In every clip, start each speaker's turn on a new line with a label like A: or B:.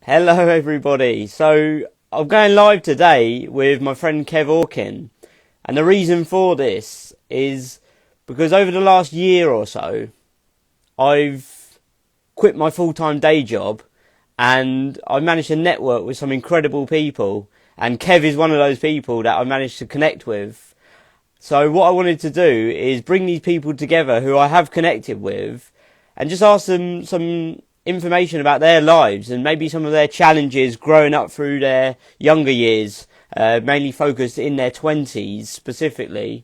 A: Hello everybody. So I'm going live today with my friend Kev Orkian. And the reason for this is because over the last year or so, I've quit my full-time day job and I managed to network with some incredible people. And Kev is one of those people that I managed to connect with. So what I wanted to do is bring these people together who I have connected with and just ask them some information about their lives and maybe some of their challenges growing up through their younger years, mainly focused in their 20s specifically,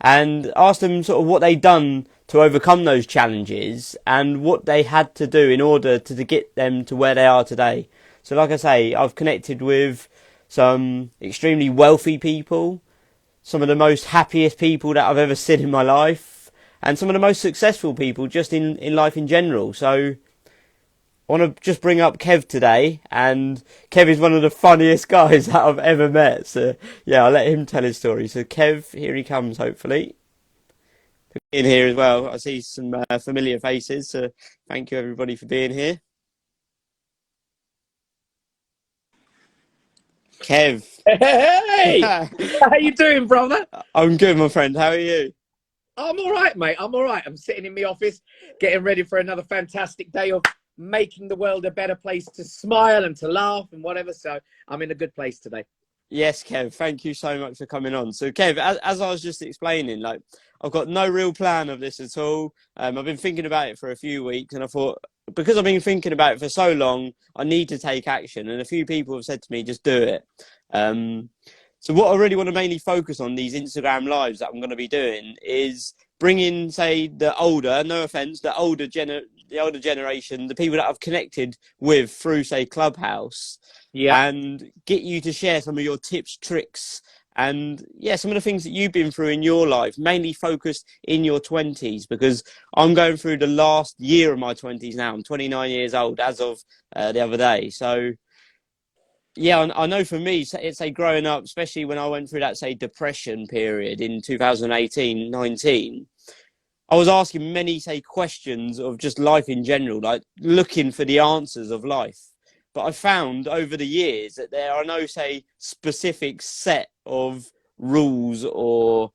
A: and ask them sort of what they've done to overcome those challenges and what they had to do in order to get them to where they are today. So like I say, I've connected with some extremely wealthy people, some of the most happiest people that I've ever seen in my life, and some of the most successful people just in life in general. So I want to just bring up Kev today, and Kev is one of the funniest guys that I've ever met. So yeah, I'll let him tell his story. So Kev, here he comes, hopefully. In here as well, I see some familiar faces, so thank you everybody for being here. Kev.
B: Hey, how you doing, brother?
A: I'm good, my friend. How are you?
B: I'm all right, mate. I'm all right. I'm sitting in my office, getting ready for another fantastic day of making the world a better place to smile and to laugh and whatever. So I'm in a good place today.
A: Yes, Kev, thank you so much for coming on. So, Kev, as I was just explaining, like, I've got no real plan of this at all. I've been thinking about it for a few weeks, and I thought, because I've been thinking about it for so long, I need to take action. And a few people have said to me, just do it. Um, so what I really want to mainly focus on these Instagram lives that I'm going to be doing is bringing, say, the older, no offense, the older generation, the people that I've connected with through, say, Clubhouse,
B: Yeah,
A: and get you to share some of your tips, tricks, and yeah, some of the things that you've been through in your life, mainly focused in your 20s, because I'm going through the last year of my 20s now. I'm 29 years old as of the other day. So yeah, I know for me, it's say growing up, especially when I went through that, say, depression period in 2018, 19, I was asking many, say, questions of just life in general, like looking for the answers of life. But I found over the years that there are no, say, specific set of rules or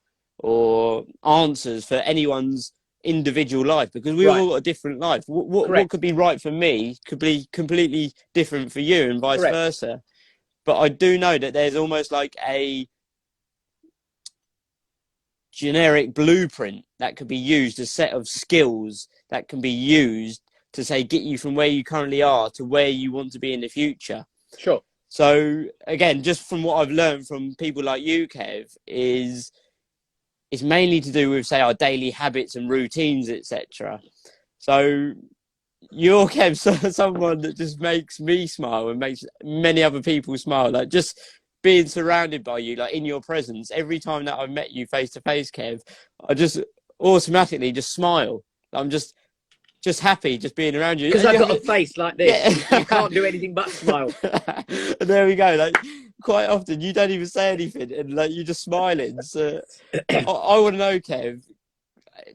A: answers for anyone's individual life, because we've
B: right.
A: all got a different life. What
B: Correct.
A: could be right for me could be completely different for you, and vice
B: Correct.
A: versa. But I do know that there's almost like a generic blueprint that could be used, a set of skills that can be used to, say, get you from where you currently are to where you want to be in the future.
B: Sure.
A: So again, just from what I've learned from people like you, Kev, is it's mainly to do with, say, our daily habits and routines, etc. So you're, Kev, someone that just makes me smile and makes many other people smile. Like, just being surrounded by you, like in your presence, every time that I've met you face to face, Kev, I just automatically just smile. I'm just happy just being around you.
B: Because I've got a face like this.
A: Yeah.
B: You can't do anything but smile.
A: There we go. Like, quite often you don't even say anything and like you're just smiling. So I want to know, Kev,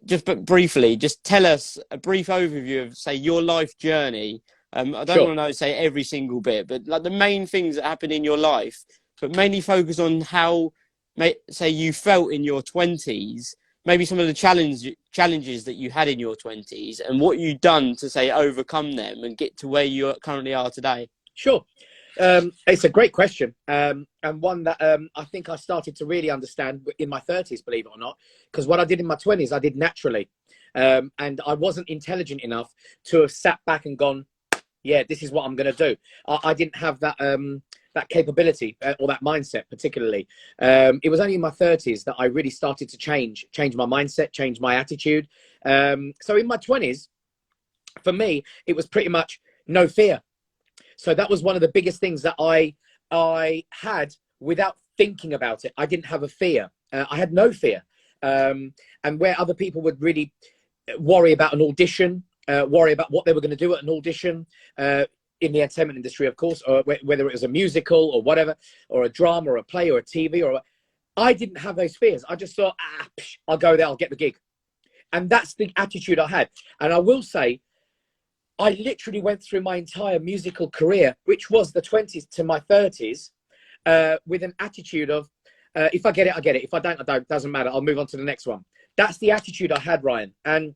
A: just but briefly, just tell us a brief overview of, say, your life journey. I don't
B: Sure.
A: want to know, say, every single bit, but like the main things that happen in your life, but mainly focus on how, say, you felt in your 20s, maybe some of the challenges that you had in your 20s, and what you've done to, say, overcome them and get to where you currently are today.
B: Sure. It's a great question, and one that I think I started to really understand in my 30s, believe it or not, because what I did in my 20s, I did naturally, and I wasn't intelligent enough to have sat back and gone, yeah, this is what I'm going to do. I didn't have that capability or that mindset particularly. It was only in my 30s that I really started to change my mindset, change my attitude. So in my 20s, for me, it was pretty much no fear. So that was one of the biggest things that I had without thinking about it. I didn't have a fear. I had no fear. And where other people would really worry about an audition, worry about what they were going to do at an audition, in the entertainment industry, of course, or whether it was a musical or whatever, or a drama or a play or a TV, I didn't have those fears. I just thought, I'll go there, I'll get the gig. And that's the attitude I had. And I will say, I literally went through my entire musical career, which was the 20s to my 30s, with an attitude of, if I get it, I get it. If I don't, I don't. Doesn't matter. I'll move on to the next one. That's the attitude I had, Ryan. And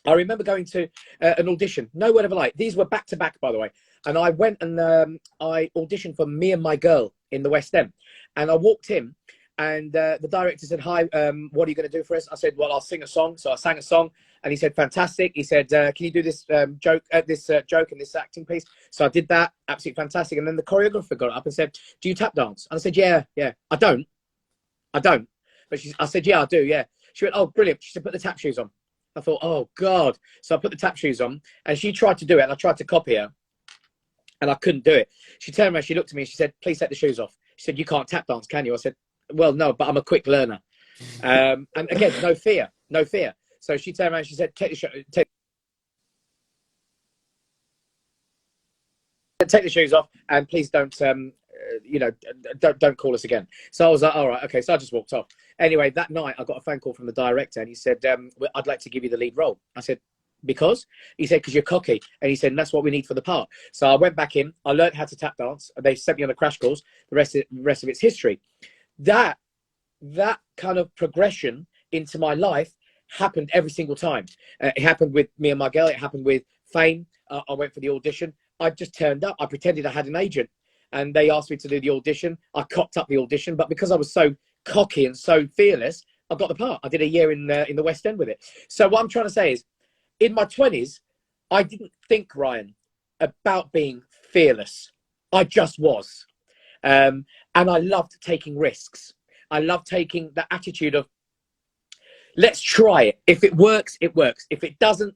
B: I remember going to an audition. No word of a lie. These were back to back, by the way. And I went and I auditioned for Me and My Girl in the West End. And I walked in, and the director said, "Hi, what are you going to do for us?" I said, "Well, I'll sing a song." So I sang a song, and he said, "Fantastic." He said, "Can you do this joke and this acting piece?" So I did that. Absolutely fantastic. And then the choreographer got up and said, "Do you tap dance?" And I said, "Yeah, yeah." I don't. But I said, "Yeah, I do. Yeah." She went, "Oh, brilliant." She said, "Put the tap shoes on." I thought, "Oh God." So I put the tap shoes on, and she tried to do it, and I tried to copy her, and I couldn't do it. She turned around, she looked at me, and she said, "Please take the shoes off." She said, "You can't tap dance, can you?" I said, "Well, no, but I'm a quick learner." And again, no fear. So she turned around, she said, take the shoes off, and please don't, don't call us again. So I was like, all right, okay. So I just walked off. Anyway, that night I got a phone call from the director, and he said, "I'd like to give you the lead role." I said, "Because?" He said, "Because you're cocky." And he said, "That's what we need for the part." So I went back in, I learned how to tap dance. They sent me on a crash course. The rest of it's history. That kind of progression into my life happened every single time. It happened with Me and My Girl. It happened with Fame. I went for the audition. I just turned up. I pretended I had an agent, and they asked me to do the audition. I cocked up the audition, but because I was so cocky and so fearless, I got the part. I did a year in the West End with it. So what I'm trying to say is, in my 20s, I didn't think, Ryan, about being fearless. I just was. And I loved taking risks. I loved taking the attitude of, let's try it. If it works, it works. If it doesn't,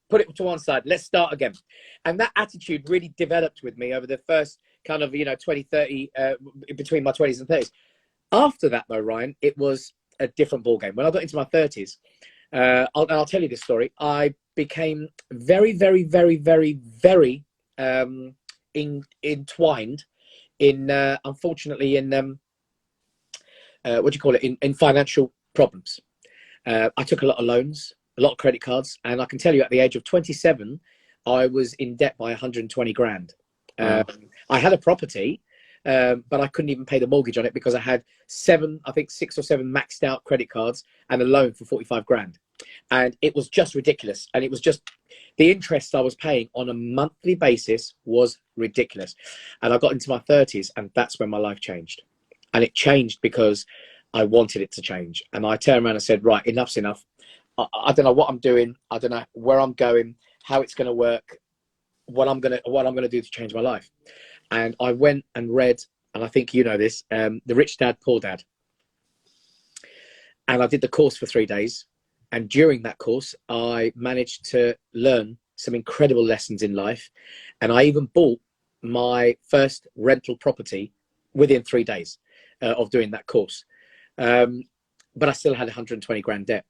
B: put it to one side. Let's start again. And that attitude really developed with me over the first kind of, 20, 30, between my 20s and 30s. After that, though, Ryan, it was a different ballgame. When I got into my 30s, I'll tell you this story. I became very, very, very, very, very entwined in, unfortunately, in in financial problems. I took a lot of loans, a lot of credit cards, and I can tell you, at the age of 27, I was in debt by 120 grand. I had a property, but I couldn't even pay the mortgage on it because I had 6 or 7 maxed out credit cards and a loan for 45 grand. And it was just ridiculous. And it was just, the interest I was paying on a monthly basis was ridiculous. And I got into my 30s, and that's when my life changed. And it changed because I wanted it to change. And I turned around and said, right, enough's enough. I don't know what I'm doing. I don't know where I'm going, how it's going to work, what I'm going to do to change my life. And I went and read, and I think you know this, The Rich Dad, Poor Dad. And I did the course for 3 days. And during that course, I managed to learn some incredible lessons in life. And I even bought my first rental property within 3 days of doing that course. But I still had 120 grand debt.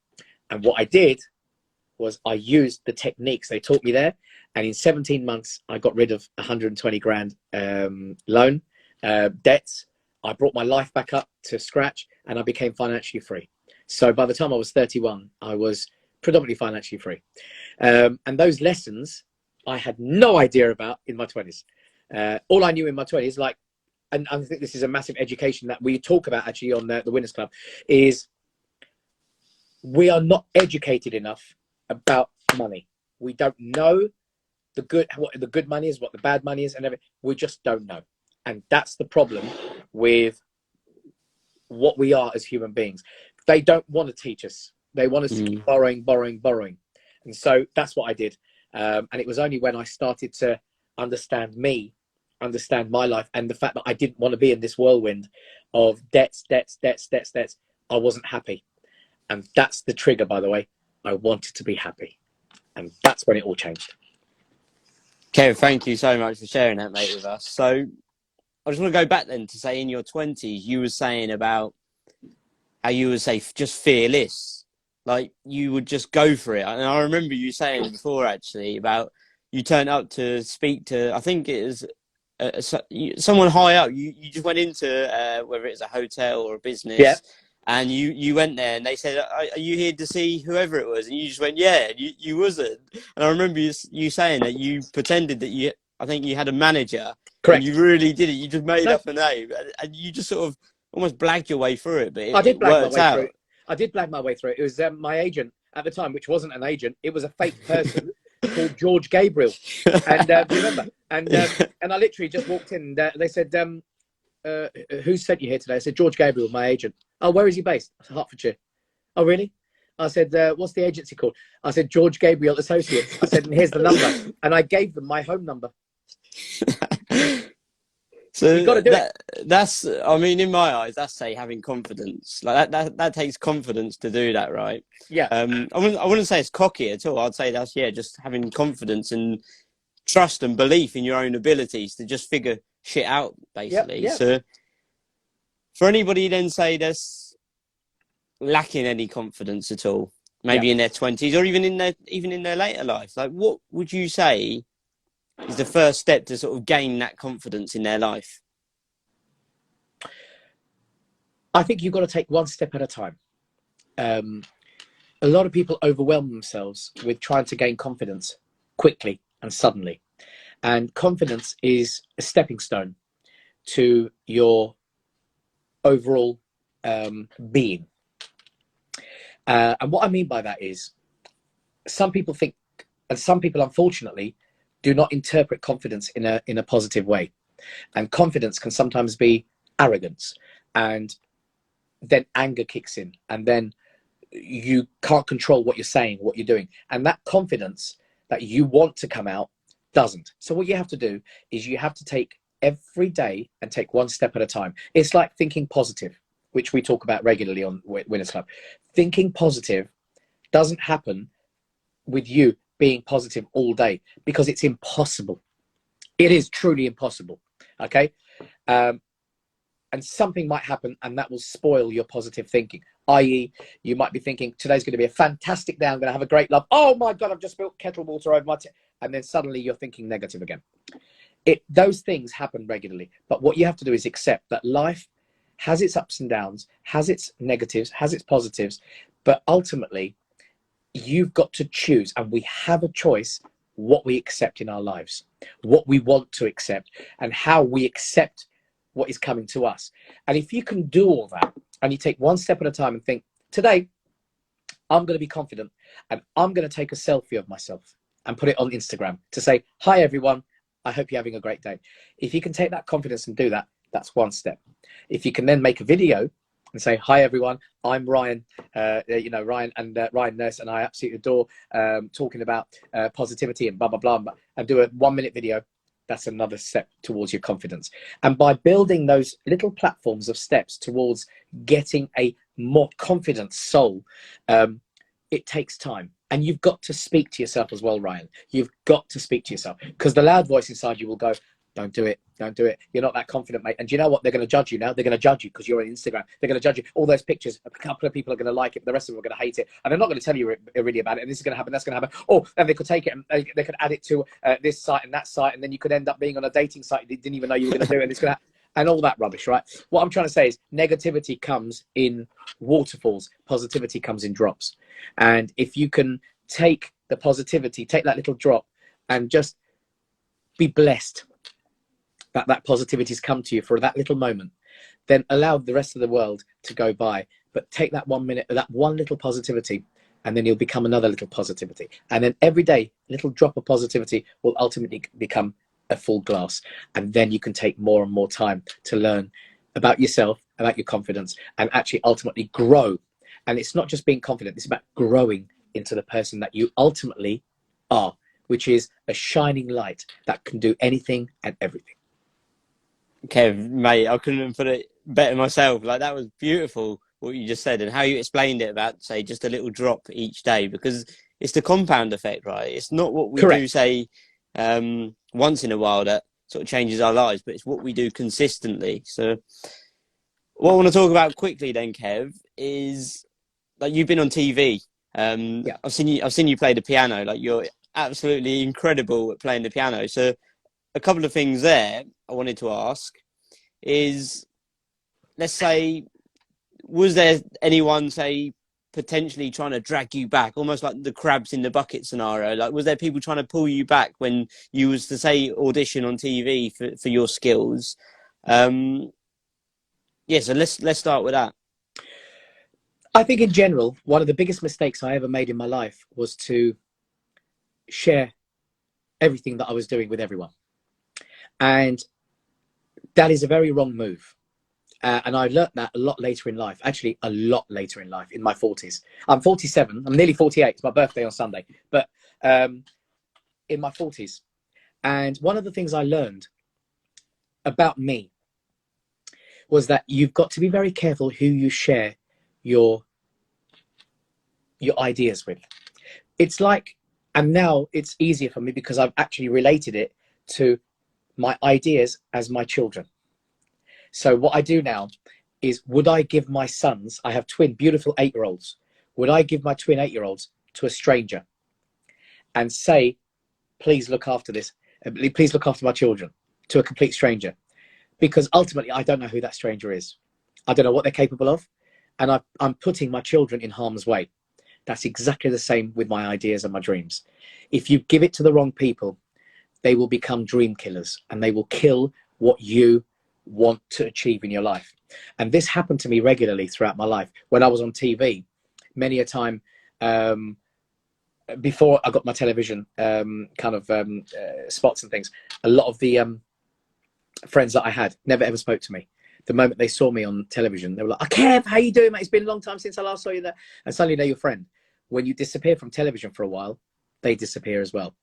B: And what I did was I used the techniques they taught me there. And in 17 months, I got rid of 120 grand loan debts. I brought my life back up to scratch, and I became financially free. So by the time I was 31, I was predominantly financially free. And those lessons I had no idea about in my 20s. All I knew in my 20s, like, and I think this is a massive education that we talk about actually on the Winners Club, is we are not educated enough about money. We don't know what the good money is, what the bad money is, and everything. We just don't know. And that's the problem with what we are as human beings. They don't want to teach us. They want us to keep borrowing. And so that's what I did. And it was only when I started to understand my life, and the fact that I didn't want to be in this whirlwind of debts. I wasn't happy. And that's the trigger, by the way. I wanted to be happy. And that's when it all changed.
A: Kev, thank you so much for sharing that, mate, with us. So I just want to go back then to say, in your 20s, you were saying about how you would say just fearless. Like, you would just go for it. And I remember you saying before, actually, about you turned up to speak to, I think it was someone high up. You just went into, whether it's a hotel or a business,
B: Yeah.
A: and you went there, and they said, "Are you here to see whoever it was?" And you just went, "Yeah." And you wasn't. And I remember you saying that you pretended that I think you had a manager, and you
B: Correct.
A: really did it. You just made
B: No,
A: up a name, and you just sort of almost blagged your way through it, but
B: I did
A: it
B: blag my
A: worked
B: way through it.
A: out.
B: I did blag my way through it. It was my agent at the time, which wasn't an agent. It was a fake person called George Gabriel. And do you remember?
A: Yeah.
B: And I literally just walked in. And they said, "Who sent you here today?" I said, "George Gabriel, my agent." "Oh, where is he based?" I said, "Hertfordshire." "Oh, really?" I said, "What's the agency called?" I said, "George Gabriel Associates." I said, "And here's the number." And I gave them my home number. You've got
A: So
B: to do it.
A: that's, I mean, in my eyes, that's say having confidence. Like that takes confidence to do that, right?
B: Yeah.
A: I wouldn't say it's cocky at all. I'd say that's, yeah, just having confidence and trust and belief in your own abilities to just figure shit out,
B: Yeah.
A: basically.
B: Yeah.
A: So for anybody then say that's lacking any confidence at all,
B: Yeah.
A: maybe in their 20s or even in their later life, like what would you say is the first step to sort of gain that confidence in their life?
B: I think you've got to take one step at a time. A lot of people overwhelm themselves with trying to gain confidence quickly and suddenly. And confidence is a stepping stone to your overall being. And what I mean by that is some people think, and some people unfortunately do not interpret confidence in a positive way. And confidence can sometimes be arrogance, and then anger kicks in, and then you can't control what you're saying, what you're doing, and that confidence that you want to come out doesn't. So what you have to do is you have to take every day and take one step at a time. It's like thinking positive, which we talk about regularly on Winners Club. Thinking positive doesn't happen with you being positive all day, because it's impossible. It is truly impossible. Okay. And something might happen, and that will spoil your positive thinking. I.e., you might be thinking, today's going to be a fantastic day, I'm going to have a great love. Oh my God, I've just spilled kettle water over my and then suddenly you're thinking negative again. Those things happen regularly. But what you have to do is accept that life has its ups and downs, has its negatives, has its positives. But ultimately, you've got to choose, and we have a choice, what we accept in our lives, what we want to accept, and how we accept what is coming to us. And if you can do all that, and you take one step at a time and think, today, I'm going to be confident, and I'm going to take a selfie of myself and put it on Instagram to say, "Hi, everyone. I hope you're having a great day." If you can take that confidence and do that, that's one step. If you can then make a video and say, "Hi, everyone. I'm Ryan, Ryan Nurse, and I absolutely adore talking about positivity and blah, blah, blah," and do a 1-minute video, that's another step towards your confidence. And by building those little platforms of steps towards getting a more confident soul, it takes time. And you've got to speak to yourself as well, Ryan. You've got to speak to yourself, because the loud voice inside you will go, "Don't do it. Don't do it. You're not that confident, mate." And do you know what? They're going to judge you now. They're going to judge you because you're on Instagram. They're going to judge you. All those pictures, a couple of people are going to like it, but the rest of them are going to hate it. And they're not going to tell you really about it. And this is going to happen, that's going to happen. Or then they could take it and they could add it to this site and that site. And then you could end up being on a dating site you didn't even know you were going to do. And it's going to and all that rubbish, right? What I'm trying to say is negativity comes in waterfalls. Positivity comes in drops. And if you can take the positivity, take that little drop and just be blessed that positivity has come to you for that little moment, then allow the rest of the world to go by. But take that 1 minute, that one little positivity, and then you'll become another little positivity. And then every day, a little drop of positivity will ultimately become a full glass. And then you can take more and more time to learn about yourself, about your confidence, and actually ultimately grow. And it's not just being confident, it's about growing into the person that you ultimately are, which is a shining light that can do anything and everything.
A: Kev, mate, I couldn't have put it better myself. Like, that was beautiful what you just said, and how you explained it about, say, just a little drop each day, because it's the compound effect, right? It's not what we
B: Correct.
A: do, say, once in a while that sort of changes our lives, but it's what we do consistently. So what I want to talk about quickly then, Kev, is, like, you've been on TV.
B: Yeah.
A: I've seen you play the piano. Like, you're absolutely incredible at playing the piano. So a couple of things there I wanted to ask is, let's say was there anyone, say, potentially trying to drag you back, almost like the crabs in the bucket scenario? Like, was there people trying to pull you back when you was to, say, audition on TV for your skills? Yeah, so let's start with that.
B: I think in general, one of the biggest mistakes I ever made in my life was to share everything that I was doing with everyone. And that is a very wrong move. And I learnt that a lot later in life, actually a lot later in life, in my 40s. I'm 47, I'm nearly 48, it's my birthday on Sunday, but in my 40s. And one of the things I learned about me was that you've got to be very careful who you share your ideas with. It's like, and now it's easier for me because I've actually related it to my ideas as my children. So what I do now is, would I give my sons, I have twin beautiful 8-year-olds, would I give my twin 8-year-olds to a stranger and say, please look after this, please look after my children, to a complete stranger? Because ultimately I don't know who that stranger is. I don't know what they're capable of, and I'm putting my children in harm's way. That's exactly the same with my ideas and my dreams. If you give it to the wrong people, they will become dream killers, and they will kill what you want to achieve in your life. And this happened to me regularly throughout my life. When I was on TV, many a time, before I got my television spots and things, a lot of the friends that I had never ever spoke to me. The moment they saw me on television, they were like, "Oh, Kev, how you doing, mate? It's been a long time since I last saw you there." And suddenly they're your friend. When you disappear from television for a while, they disappear as well.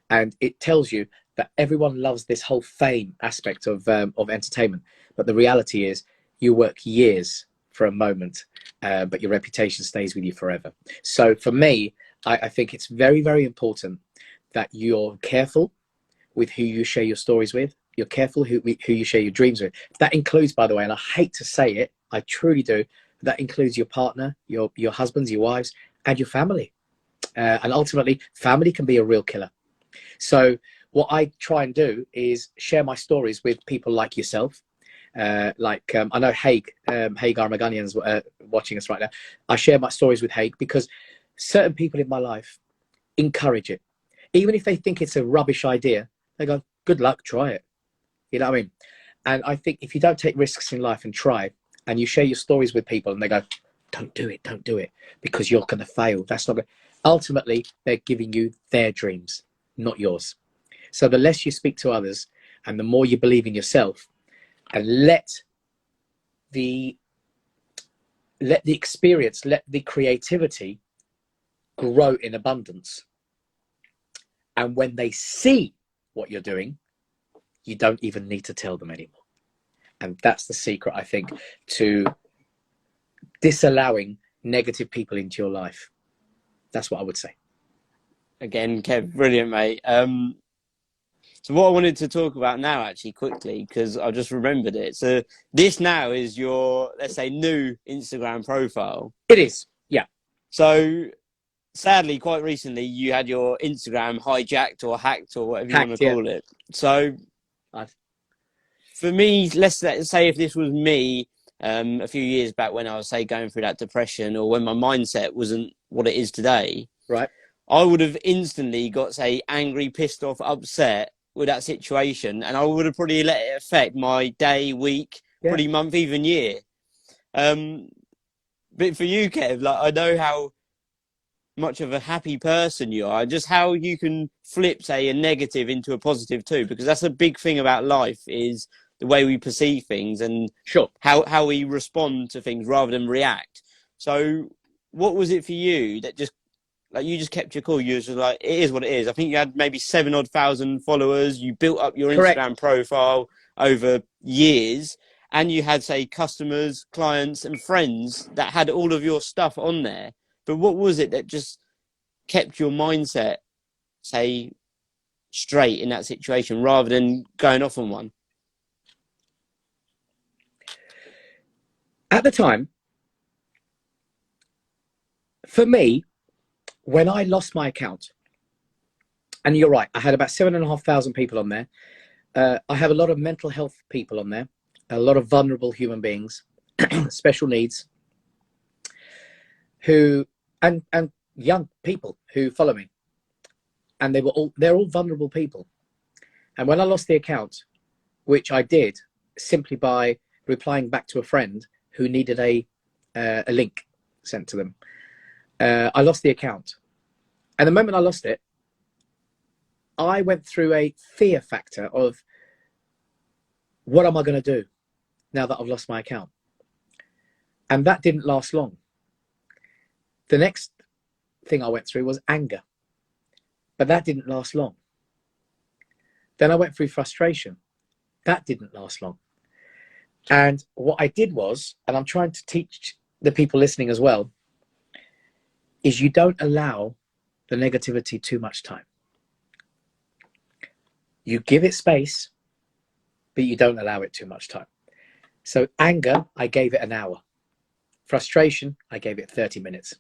B: And it tells you that everyone loves this whole fame aspect of entertainment. But the reality is, you work years for a moment, but your reputation stays with you forever. So for me, I think it's very, very important that you're careful with who you share your stories with. You're careful who you share your dreams with. That includes, by the way, and I hate to say it, I truly do, that includes your partner, your husbands, your wives, and your family. And ultimately, family can be a real killer. So what I try and do is share my stories with people like yourself. I know Hagar Maganian's watching us right now. I share my stories with Haig because certain people in my life encourage it. Even if they think it's a rubbish idea, they go, good luck, try it. You know what I mean? And I think if you don't take risks in life and try, and you share your stories with people and they go, don't do it, because you're going to fail. That's not good. Ultimately, they're giving you their dreams, not yours. So the less you speak to others and the more you believe in yourself, and let the experience, let the creativity grow in abundance. And when they see what you're doing, you don't even need to tell them anymore. And that's the secret, I think, to disallowing negative people into your life. That's what I would say.
A: Again, Kev, brilliant, mate. So what I wanted to talk about now, actually, quickly, because I just remembered it. So this now is your, let's say, new Instagram profile.
B: It is, yeah.
A: So sadly, quite recently, you had your Instagram hijacked or hacked or whatever you want to call it. So for me, let's say if this was me a few years back when I was, say, going through that depression, or when my mindset wasn't what it is today,
B: right,
A: I would have instantly got, say, angry, pissed off, upset with that situation, and I would have probably let it affect my day, week, probably month, even year. But for you, Kev, like, I know how much of a happy person you are, and just how you can flip, say, a negative into a positive too, because that's a big thing about life, is the way we perceive things and how we respond to things rather than react. So what was it for you that just, like, you just kept your cool? You were just like, it is what it is. I think you had maybe 7,000 followers. You built up your Instagram profile over years, and you had, say, customers, clients, and friends that had all of your stuff on there. But what was it that just kept your mindset, say, straight in that situation rather than going off on one?
B: At the time, for me, when I lost my account, and you're right, I had about 7,500 people on there. I have a lot of mental health people on there, a lot of vulnerable human beings, special needs. who, and young people who follow me, and they're all vulnerable people. And when I lost the account, which I did simply by replying back to a friend who needed a link sent to them, I lost the account. And the moment I lost it, I went through a fear factor of, what am I going to do now that I've lost my account? And that didn't last long. The next thing I went through was anger, but that didn't last long. Then I went through frustration. That didn't last long. And what I did was, and I'm trying to teach the people listening as well, is you don't allow the negativity too much time. You give it space, but you don't allow it too much time. So anger, I gave it an hour. Frustration, I gave it 30 minutes.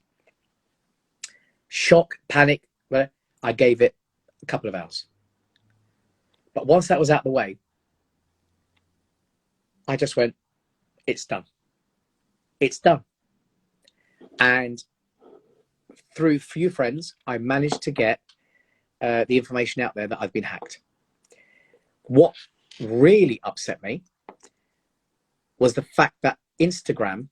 B: Shock, panic, well, I gave it a couple of hours. But once that was out of the way, I just went, it's done. It's done. And through few friends, I managed to get the information out there that I've been hacked. What really upset me was the fact that Instagram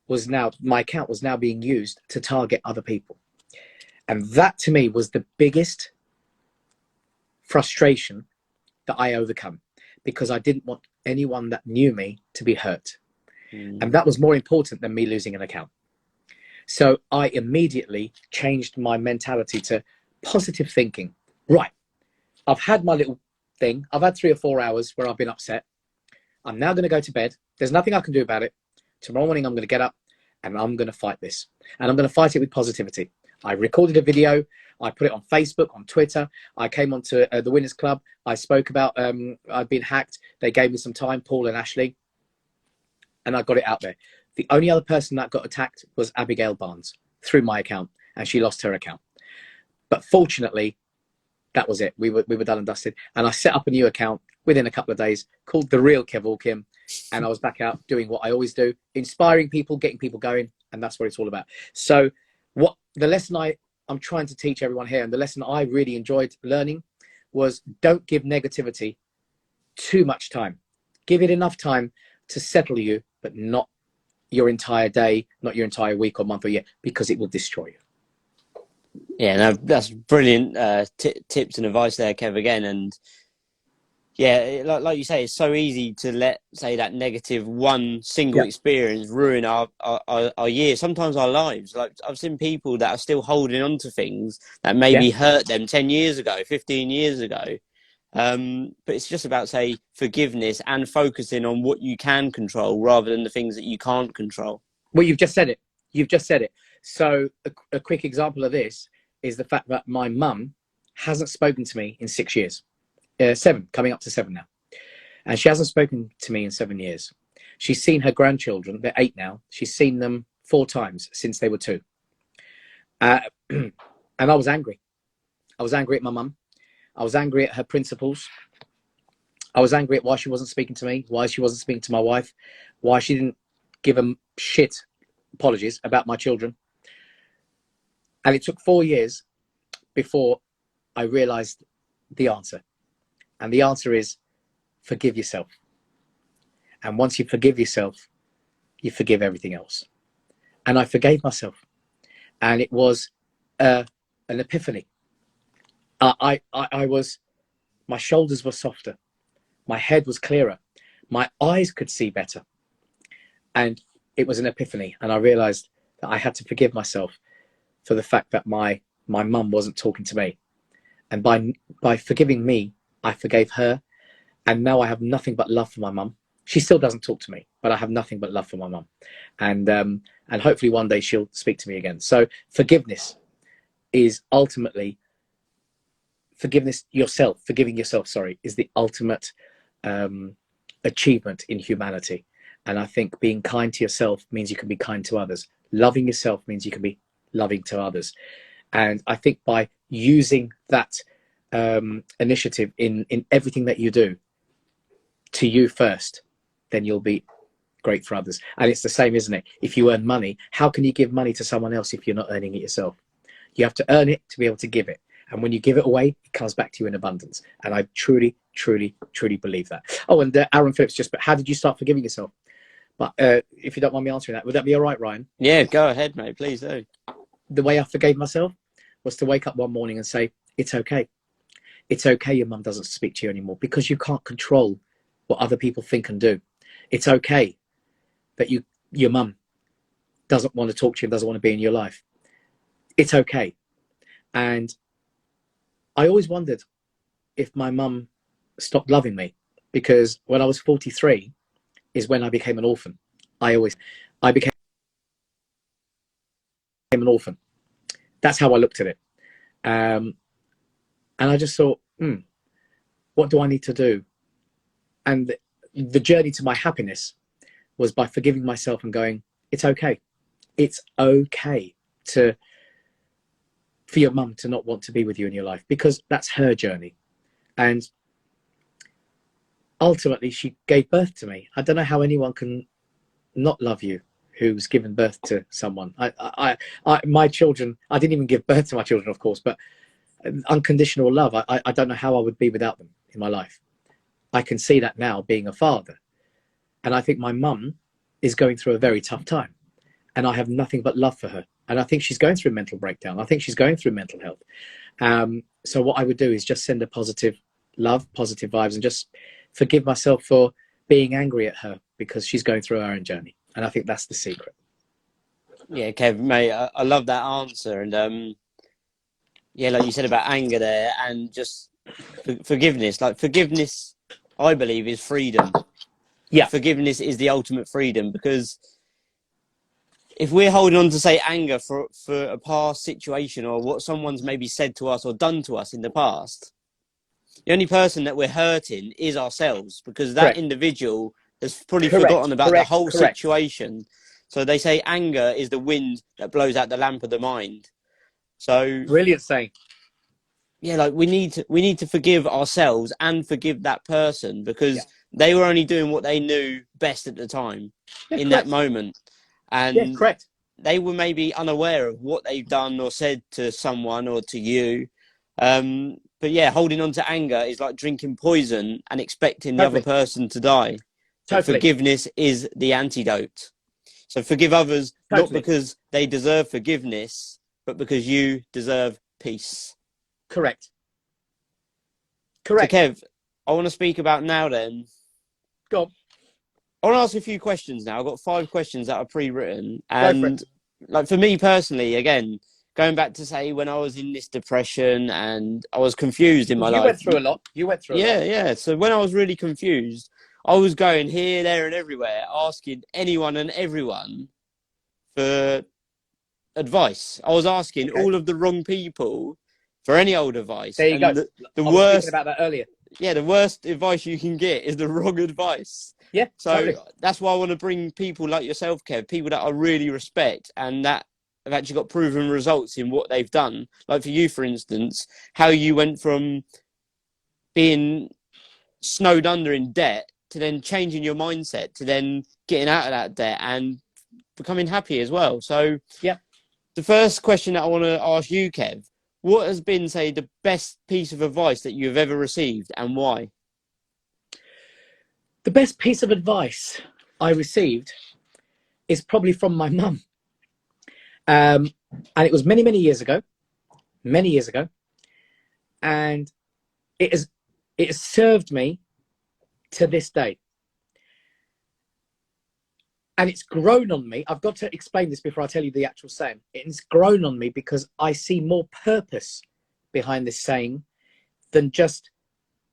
B: was now, my account was now being used to target other people. And that to me was the biggest frustration that I overcome, because I didn't want anyone that knew me to be hurt. And that was more important than me losing an account. So I immediately changed my mentality to positive thinking. Right, I've had my little thing. I've had 3 or 4 hours where I've been upset. I'm now going to go to bed. There's nothing I can do about it. Tomorrow morning, I'm going to get up and I'm going to fight this. And I'm going to fight it with positivity. I recorded a video. I put it on Facebook, on Twitter. I came onto the Winners Club. I spoke about I'd been hacked. They gave me some time, Paul and Ashley. And I got it out there. The only other person that got attacked was Abigail Barnes through my account, and she lost her account. But fortunately, that was it. We were done and dusted. And I set up a new account within a couple of days called The Real Kev Orkian. And I was back out doing what I always do, inspiring people, getting people going. And that's what it's all about. So what the lesson I'm trying to teach everyone here, and the lesson I really enjoyed learning, was don't give negativity too much time. Give it enough time to settle you, but not your entire day, not your entire week or month or year, because it will destroy you.
A: Yeah, no, that's brilliant tips and advice there, Kev, again. And yeah, like you say, it's so easy to let, say, that negative one single experience ruin our year, sometimes our lives. Like, I've seen people that are still holding on to things that maybe hurt them 10 years ago, 15 years ago. But it's just about, say, forgiveness and focusing on what you can control rather than the things that you can't control.
B: Well, you've just said it. You've just said it. So a quick example of this is the fact that my mum hasn't spoken to me in 6 years. 7, coming up to 7 now. And she hasn't spoken to me in 7 years. She's seen her grandchildren. They're 8 now. She's seen them 4 times since they were 2. And I was angry. I was angry at my mum. I was angry at her principles. I was angry at why she wasn't speaking to me, why she wasn't speaking to my wife, why she didn't give them shit apologies about my children. And it took 4 years before I realized the answer. And the answer is forgive yourself. And once you forgive yourself, you forgive everything else. And I forgave myself. And it was an epiphany. I was, my shoulders were softer. My head was clearer. My eyes could see better. And it was an epiphany. And I realized that I had to forgive myself for the fact that my mum wasn't talking to me. And by forgiving me, I forgave her. And now I have nothing but love for my mum. She still doesn't talk to me, but I have nothing but love for my mum. And hopefully one day she'll speak to me again. So forgiveness is ultimately, forgiving yourself, is the ultimate achievement in humanity. And I think being kind to yourself means you can be kind to others. Loving yourself means you can be loving to others. And I think by using that initiative in everything that you do, to you first, then you'll be great. great for others. And it's the same, isn't it? If you earn money, how can you give money to someone else if you're not earning it yourself? You have to earn it to be able to give it. And when you give it away, it comes back to you in abundance. And I truly, truly, truly believe that. Oh, and Aaron Phillips but how did you start forgiving yourself? But if you don't mind me answering that, would that be all right, Ryan?
A: Yeah, go ahead, mate. Please do.
B: The way I forgave myself was to wake up one morning and say, it's okay. It's okay your mum doesn't speak to you anymore, because you can't control what other people think and do. It's okay that your mum doesn't want to talk to you and doesn't want to be in your life. It's okay. And I always wondered if my mum stopped loving me, because when I was 43 is when I became an orphan. I became an orphan. That's how I looked at it. And I just thought, what do I need to do? And the journey to my happiness was by forgiving myself and going, it's okay. It's okay for your mum to not want to be with you in your life, because that's her journey. And ultimately, she gave birth to me. I don't know how anyone can not love you who's given birth to someone. My children, I didn't even give birth to my children, of course, but unconditional love, I don't know how I would be without them in my life. I can see that now, being a father. And I think my mum is going through a very tough time, and I have nothing but love for her. And I think she's going through mental breakdown. I think she's going through mental health. So what I would do is just send her positive love, positive vibes, and just forgive myself for being angry at her, because she's going through her own journey. And I think that's the secret.
A: Yeah, Kev, mate, I love that answer. And yeah, like you said about anger there, and just forgiveness. Like forgiveness, I believe, is freedom.
B: Yeah.
A: Forgiveness is the ultimate freedom, because if we're holding on to, say, anger for a past situation, or what someone's maybe said to us or done to us in the past, the only person that we're hurting is ourselves, because that individual has probably forgotten about the whole situation. So they say anger is the wind that blows out the lamp of the mind. So
B: brilliant saying.
A: Yeah, like we need to forgive ourselves and forgive that person, because they were only doing what they knew best at the time in that moment. And they were maybe unaware of what they've done or said to someone or to you. But yeah, holding on to anger is like drinking poison and expecting the other person to die. But forgiveness is the antidote. So forgive others, not because they deserve forgiveness, but because you deserve peace.
B: Correct.
A: So Kev, I want to speak about now then.
B: Go on.
A: I want to ask a few questions now. I've got 5 questions that are pre-written. And like for me personally, again, going back to say when I was in this depression and I was confused in my life.
B: You went through a lot. A lot.
A: Yeah. So when I was really confused, I was going here, there and everywhere, asking anyone and everyone for advice. I was asking all of the wrong people for any old advice.
B: There you go.
A: The
B: I was
A: worst,
B: speaking about that earlier.
A: Yeah, the worst advice you can get is the wrong advice.
B: Yeah.
A: So that's why I want to bring people like yourself, Kev, people that I really respect and that have actually got proven results in what they've done. Like for you, for instance, how you went from being snowed under in debt to then changing your mindset to then getting out of that debt and becoming happy as well. So the first question that I want to ask you, Kev, what has been, say, the best piece of advice that you've ever received and why?
B: The best piece of advice I received is probably from my mum. And it was many, many years ago. And it has served me to this day. And it's grown on me. I've got to explain this before I tell you the actual saying. It's grown on me because I see more purpose behind this saying than just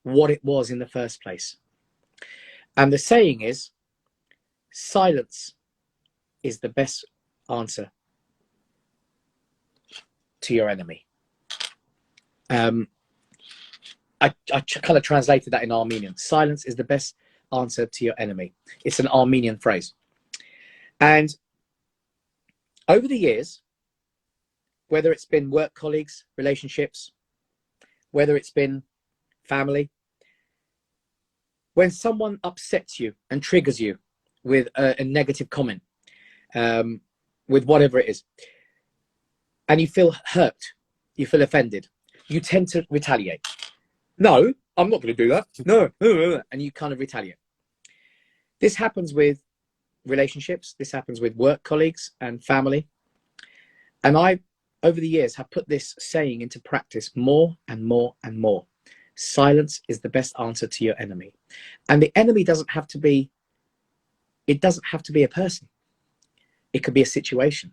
B: what it was in the first place. And the saying is, silence is the best answer to your enemy. I kind of translated that in Armenian. Silence is the best answer to your enemy. It's an Armenian phrase. And over the years, whether it's been work colleagues, relationships, whether it's been family, when someone upsets you and triggers you with a negative comment, with whatever it is, and you feel hurt, you feel offended, you tend to retaliate. No, I'm not going to do that. No. And you kind of retaliate. This happens with relationships. This happens with work colleagues and family. And I, over the years, have put this saying into practice more and more and more. Silence is the best answer to your enemy. And the enemy doesn't have to be a person. It could be a situation.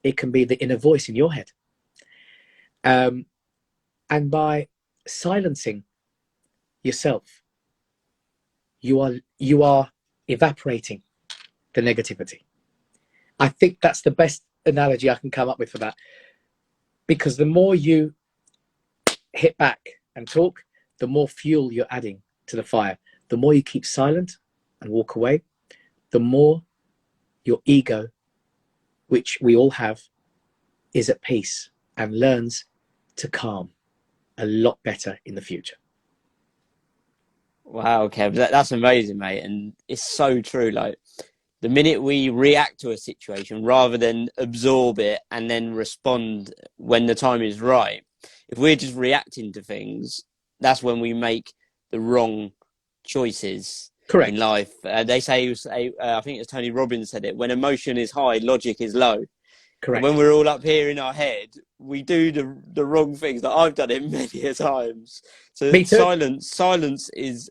B: It can be the inner voice in your head. And by silencing yourself, you are evaporating the negativity. I think that's the best analogy I can come up with for that. Because the more you hit back and talk, the more fuel you're adding to the fire. The more you keep silent and walk away, the more your ego, which we all have, is at peace and learns to calm a lot better in the future.
A: Wow, Kev, that's amazing, mate. And it's so true. Like, the minute we react to a situation rather than absorb it and then respond when the time is right, if we're just reacting to things, that's when we make the wrong choices.
B: Correct.
A: In life. They say, I think it's Tony Robbins said it, when emotion is high, logic is low.
B: Correct.
A: And when we're all up here in our head, we do the wrong things. That I've done it many a times. So
B: Me too.
A: Silence is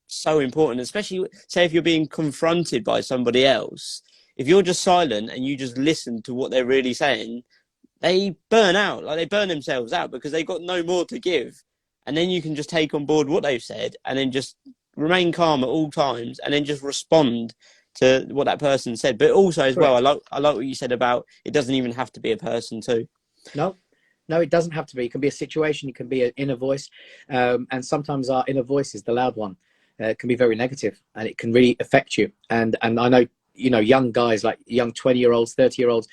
A: so important, especially say if you're being confronted by somebody else. If you're just silent and you just listen to what they're really saying, they burn out, like they burn themselves out because they've got no more to give. And then you can just take on board what they've said and then just remain calm at all times and then just respond to what that person said. But also as well, I like what you said about it doesn't even have to be a person too.
B: No, it doesn't have to be. It can be a situation. It can be an inner voice. And sometimes our inner voice is the loud one. It can be very negative and it can really affect you. And I know, young guys, like young 20-year-olds, 30-year-olds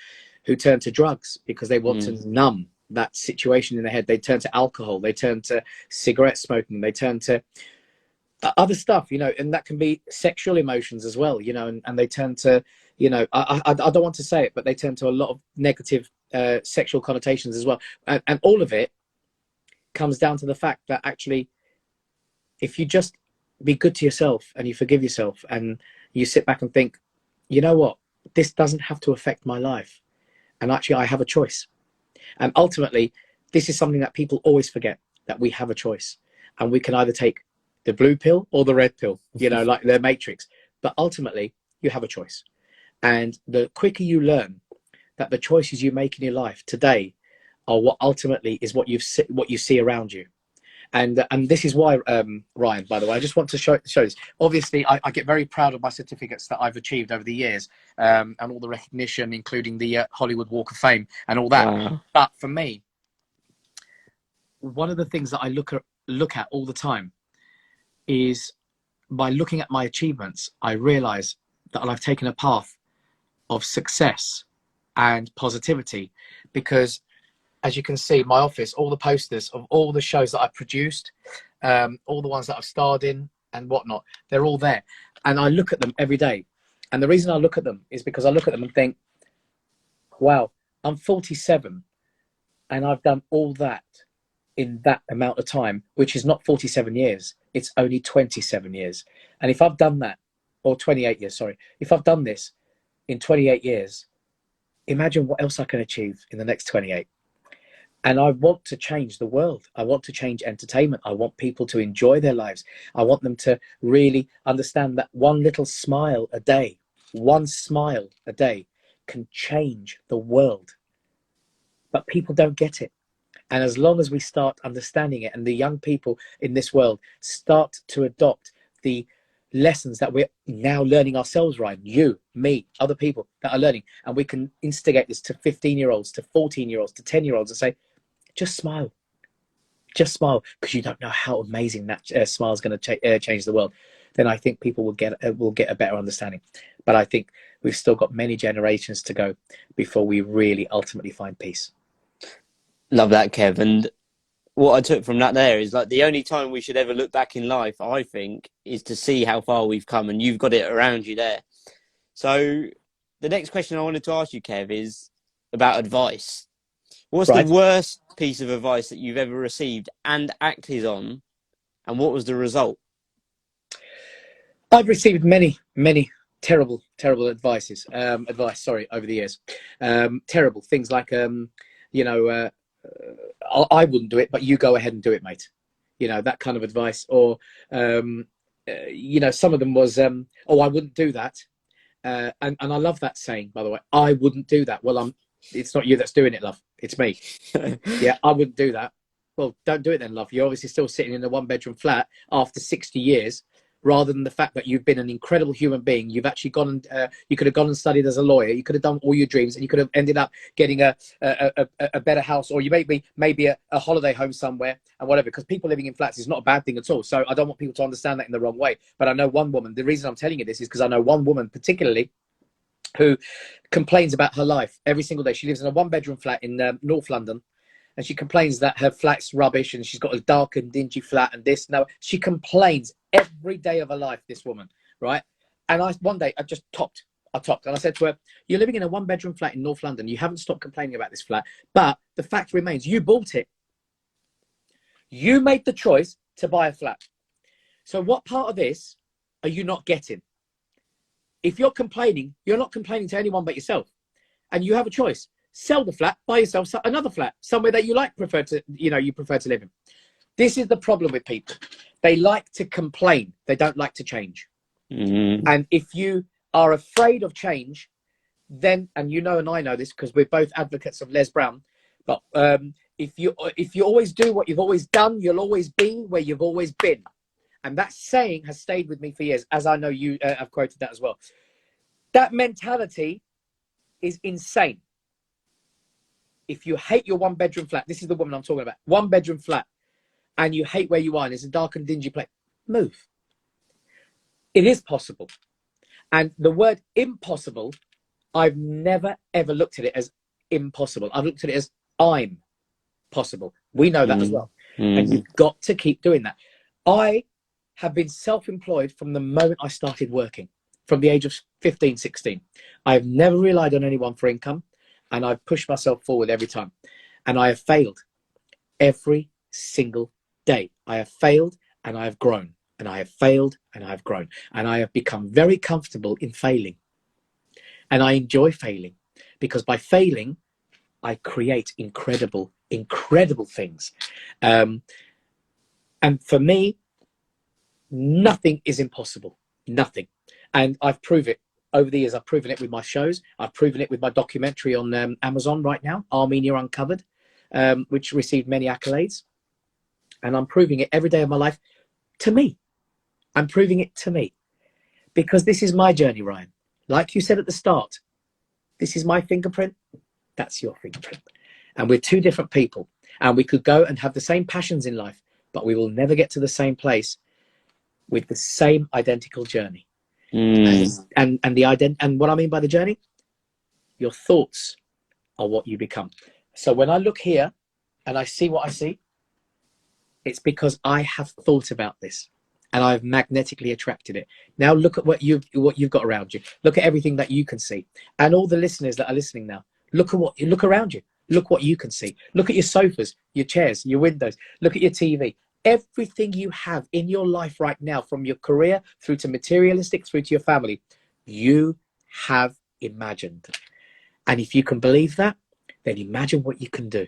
B: who turn to drugs because they want to numb that situation in their head. They turn to alcohol. They turn to cigarette smoking. They turn to other stuff, and that can be sexual emotions as well, and they turn to, I don't want to say it, but they turn to a lot of negative sexual connotations as well. And all of it comes down to the fact that actually, if you just be good to yourself and you forgive yourself and you sit back and think, you know what, this doesn't have to affect my life. And actually, I have a choice. And ultimately, this is something that people always forget, that we have a choice. And we can either take the blue pill or the red pill, like the Matrix. But ultimately, you have a choice. And the quicker you learn that the choices you make in your life today are what ultimately is what you see around you. And this is why, Ryan, by the way, I just want to show this. Obviously, I get very proud of my certificates that I've achieved over the years, and all the recognition, including the Hollywood Walk of Fame and all that. Wow. But for me, one of the things that I look at all the time is, by looking at my achievements, I realize that I've taken a path of success and positivity, because as you can see, my office, all the posters of all the shows that I've produced, all the ones that I've starred in and whatnot, they're all there. And I look at them every day. And the reason I look at them is because I look at them and think, wow, I'm 47 and I've done all that in that amount of time, which is not 47 years. It's only 27 years. And if I've done that, or 28 years, sorry, if I've done this in 28 years, imagine what else I can achieve in the next 28. And I want to change the world. I want to change entertainment. I want people to enjoy their lives. I want them to really understand that one little smile a day, one smile a day can change the world. But people don't get it. And as long as we start understanding it, and the young people in this world start to adopt the lessons that we're now learning ourselves, Ryan, you, me, other people that are learning, and we can instigate this to 15-year-olds, to 14-year-olds, to 10-year-olds and say, just smile, because you don't know how amazing that smile is going to change the world. Then I think people will get a better understanding. But I think we've still got many generations to go before we really ultimately find peace.
A: Love that, Kev. And what I took from that there is, like, the only time we should ever look back in life, I think, is to see how far we've come. And you've got it around you there. So the next question I wanted to ask you, Kev, is about advice. What's the
B: Right.
A: worst piece of advice that you've ever received and acted on, and what was the result?
B: I've received many, many terrible, terrible advice, sorry, over the years. Terrible things like, you know, I wouldn't do it, but you go ahead and do it, mate. You know, that kind of advice. Or, you know, some of them was, oh, I wouldn't do that. And I love that saying, by the way. I wouldn't do that. Well, it's not you that's doing it, love. It's me. Yeah, I wouldn't do that. Well, don't do it then, love. You're obviously still sitting in a one-bedroom flat after 60 years, rather than the fact that you've been an incredible human being. You've actually gone and you could have gone and studied as a lawyer. You could have done all your dreams, and you could have ended up getting a better house, or you maybe a holiday home somewhere and whatever. Because people living in flats is not a bad thing at all. So I don't want people to understand that in the wrong way. But I know one woman. The reason I'm telling you this is because I know one woman particularly who complains about her life every single day. She lives in a one-bedroom flat in North London. And she complains that her flat's rubbish and she's got a dark and dingy flat and this. No, she complains every day of her life, this woman, right? And one day I just topped. And I said to her, you're living in a one-bedroom flat in North London. You haven't stopped complaining about this flat. But the fact remains, you bought it. You made the choice to buy a flat. So what part of this are you not getting? If you're complaining, you're not complaining to anyone but yourself. And you have a choice. Sell the flat, buy yourself another flat, somewhere that you prefer to live in. This is the problem with people. They like to complain. They don't like to change.
A: Mm-hmm.
B: And if you are afraid of change, then, and you know, and I know this because we're both advocates of Les Brown, but if you always do what you've always done, you'll always be where you've always been. And that saying has stayed with me for years, as I know you have quoted that as well. That mentality is insane. If you hate your one-bedroom flat, this is the woman I'm talking about, one-bedroom flat, and you hate where you are and it's a dark and dingy place, move. It is possible. And the word impossible, I've never, ever looked at it as impossible. I've looked at it as I'm possible. We know that as well. And you've got to keep doing that. I have been self-employed from the moment I started working, from the age of 15, 16. I've never relied on anyone for income. And I've pushed myself forward every time. And I have failed every single day. I have failed and I have grown. And I have failed and I have grown. And I have become very comfortable in failing. And I enjoy failing because by failing, I create incredible, incredible things. And for me, nothing is impossible. Nothing. And I've proved it. Over the years, I've proven it with my shows. I've proven it with my documentary on Amazon right now, Armenia Uncovered, which received many accolades. And I'm proving it every day of my life to me. I'm proving it to me. Because this is my journey, Ryan. Like you said at the start, this is my fingerprint. That's your fingerprint. And we're two different people. And we could go and have the same passions in life, but we will never get to the same place with the same identical journey. And what I mean by the journey, your thoughts are what you become. So when I look here and I see what I see, it's because I have thought about this and I've magnetically attracted it. Now look at what you've got around you. Look at everything that you can see, and all the listeners that are listening now. Look around you. Look what you can see. Look at your sofas, your chairs, your windows. Look at your TV. Everything you have in your life right now, from your career through to materialistic, through to your family, you have imagined. And if you can believe that, then imagine what you can do.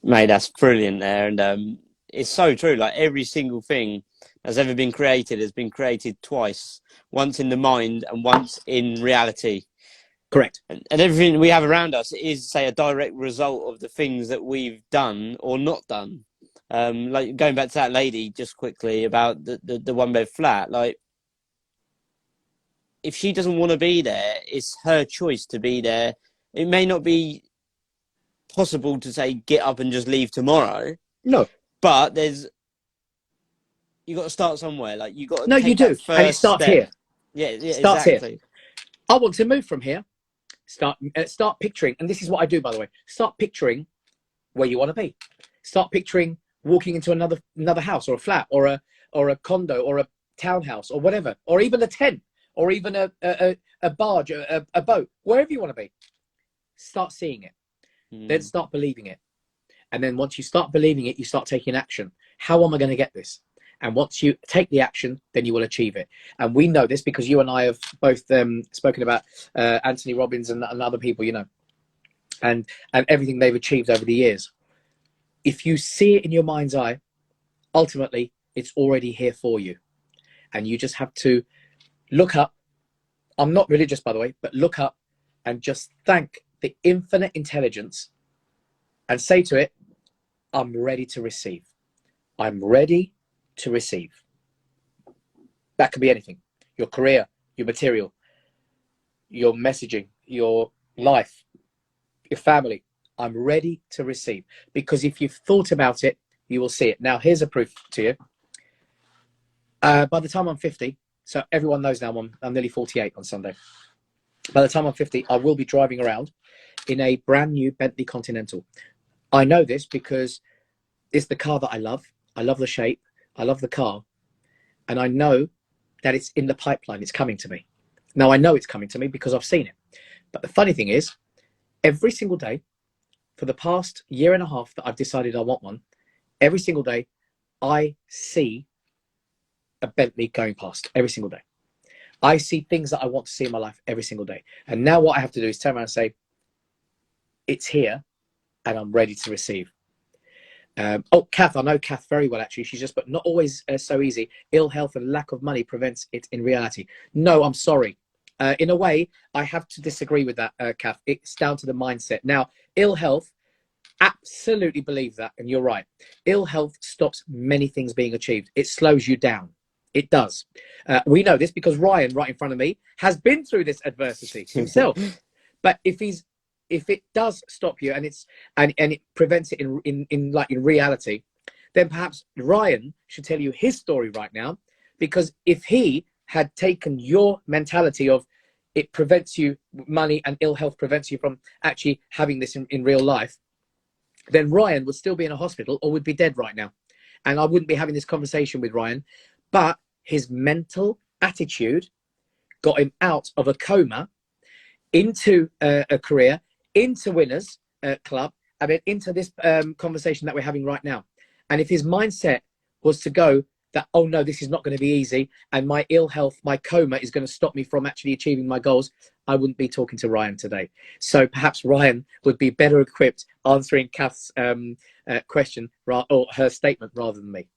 A: Mate, that's brilliant there. And it's so true. Like every single thing that's ever been created has been created twice, once in the mind and once in reality.
B: Correct.
A: And everything we have around us is, say, a direct result of the things that we've done or not done. Like going back to that lady just quickly about the one-bed flat, like if she doesn't want to be there, it's her choice to be there. It may not be possible to say, get up and just leave tomorrow.
B: No.
A: But you got to start somewhere. Like you got to
B: take that first
A: and
B: it starts
A: step.
B: Here.
A: Yeah,
B: exactly.
A: Here.
B: I want to move from here. Start picturing, and this is what I do, by the way. Start picturing where you want to be. Start picturing walking into another house or a flat or a condo or a townhouse or whatever, or even a tent or even a barge, a boat, wherever you want to be. Start seeing it, then start believing it. And then once you start believing it, you start taking action. How am I going to get this? And once you take the action, then you will achieve it. And we know this because you and I have both spoken about Anthony Robbins and other people, you know, and everything they've achieved over the years. If you see it in your mind's eye, ultimately, it's already here for you. And you just have to look up. I'm not religious, by the way, but look up and just thank the infinite intelligence and say to it, I'm ready to receive. I'm ready to receive. That could be anything. Your career, your material, your messaging, your life, your family. I'm ready to receive. Because if you've thought about it, you will see it. Now, here's a proof to you. By the time I'm 50, so everyone knows now I'm nearly 48 on Sunday. By the time I'm 50, I will be driving around in a brand new Bentley Continental. I know this because it's the car that I love. I love the shape. I love the car. And I know that it's in the pipeline. It's coming to me. Now, I know it's coming to me because I've seen it. But the funny thing is, every single day, for the past year and a half that I've decided I want one, every single day, I see a Bentley going past every single day. I see things that I want to see in my life every single day. And now what I have to do is turn around and say, it's here and I'm ready to receive. Oh, Kath, I know Kath very well, actually. She's just, but not always so easy. Ill health and lack of money prevents it in reality. No, I'm sorry. In a way, I have to disagree with that, Kath. It's down to the mindset. Now, ill health, absolutely believe that. And you're right. Ill health stops many things being achieved. It slows you down. It does. We know this because Ryan, right in front of me, has been through this adversity himself. But if it does stop you and it prevents it in reality, then perhaps Ryan should tell you his story right now, because if he had taken your mentality of it prevents you, money and ill health prevents you from actually having this in real life, then Ryan would still be in a hospital or would be dead right now. And I wouldn't be having this conversation with Ryan. But his mental attitude got him out of a coma into a career, into Winners Club, and then into this conversation that we're having right now. And if his mindset was to go that, oh no, this is not going to be easy, and my ill health, my coma is going to stop me from actually achieving my goals, I wouldn't be talking to Ryan today. So perhaps Ryan would be better equipped answering Kath's question or her statement rather than me.